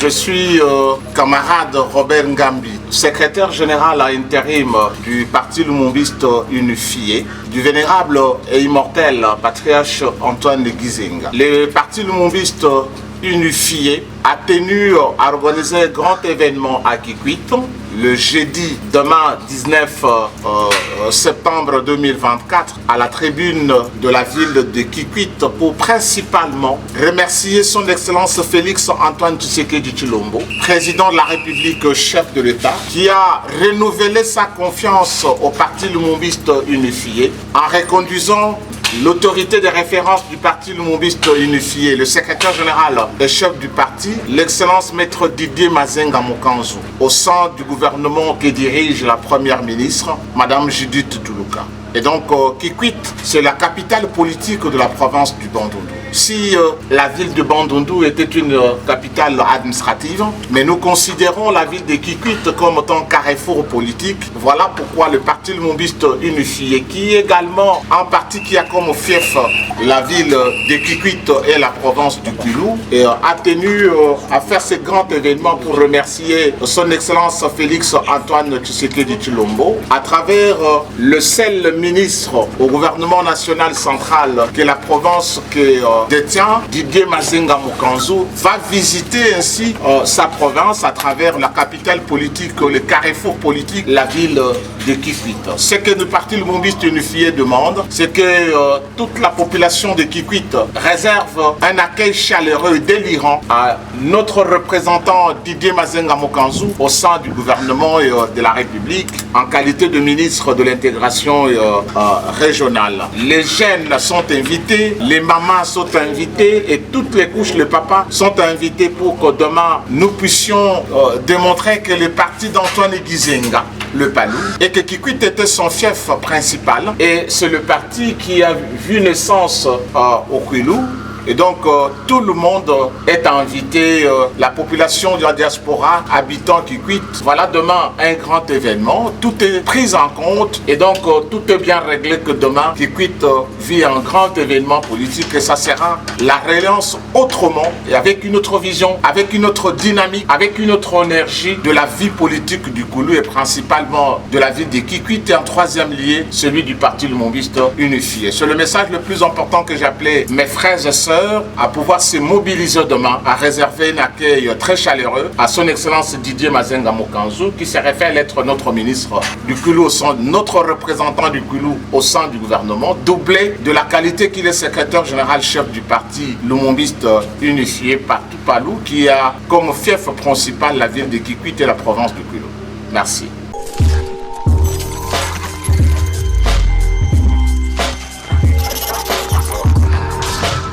Je suis camarade Robert Ngambi, secrétaire général à intérim du Parti Lumumbiste unifié, du vénérable et immortel patriarche Antoine Gizenga. Le Parti Lumumbiste unifié a tenu à organiser un grand événement à Kikwit le jeudi demain 19 septembre 2024 à la tribune de la ville de Kikwit pour principalement remercier son excellence Félix Antoine Tshisekedi Tshilombo, président de la République, chef de l'État, qui a renouvelé sa confiance au Parti Lumumbiste unifié en reconduisant l'autorité de référence du Parti Lumumbiste unifié, le secrétaire général et chef du parti, l'excellence maître Didier Mazenga Mokanzu, au sein du gouvernement que dirige la première ministre, Madame Judith Tuluka. Et donc, Kikwit, c'est la capitale politique de la province du Bandundu. Si la ville de Bandundu était une capitale administrative, mais nous considérons la ville de Kikwit comme étant carrefour politique. Voilà pourquoi le Parti Lumumbiste unifié, qui est également un parti qui a comme fief la ville de Kikwit et la province du Kwilu, a tenu à faire ce grand événement pour remercier son excellence Félix Antoine Tshisekedi Tshilombo à travers le seul ministre au gouvernement national central que la province détient, Didier Mazenga Mokanzu, va visiter ainsi sa province à travers la capitale politique, le carrefour politique, la ville de Kikwit. Ce que le Parti Lumumbiste unifié demande, c'est que toute la population de Kikwit réserve un accueil chaleureux et délirant à notre représentant Didier Mazenga Mokanzu au sein du gouvernement et de la République en qualité de ministre de l'intégration régionale. Les jeunes sont invités, les mamans sont invitées et toutes les couches, les papas sont invités pour que demain nous puissions démontrer que le parti d'Antoine Gizenga, le Palou, et que Kikwit était son fief principal, et c'est le parti qui a vu naissance au Kwilu. Et donc tout le monde est invité, la population de la diaspora habitant Kikwit. Voilà demain un grand événement, tout est pris en compte et donc tout est bien réglé que demain Kikwit vit un grand événement politique et ça sera la relance autrement et avec une autre vision, avec une autre dynamique, avec une autre énergie de la vie politique du Kwilu et principalement de la ville de Kikwit et en troisième lieu celui du Parti Lumumbiste unifié. C'est le message le plus important que j'appelais mes frères et sœurs à pouvoir se mobiliser demain, à réserver un accueil très chaleureux à son excellence Didier Mazenga Mokanzu qui se réfère à être notre ministre du Kwilu, notre représentant du Kwilu au sein du gouvernement, doublé de la qualité qu'il est secrétaire général chef du Parti Lumumbiste unifié Partout Palou qui a comme fief principal la ville de Kikwit et la province du Kwilu. Merci.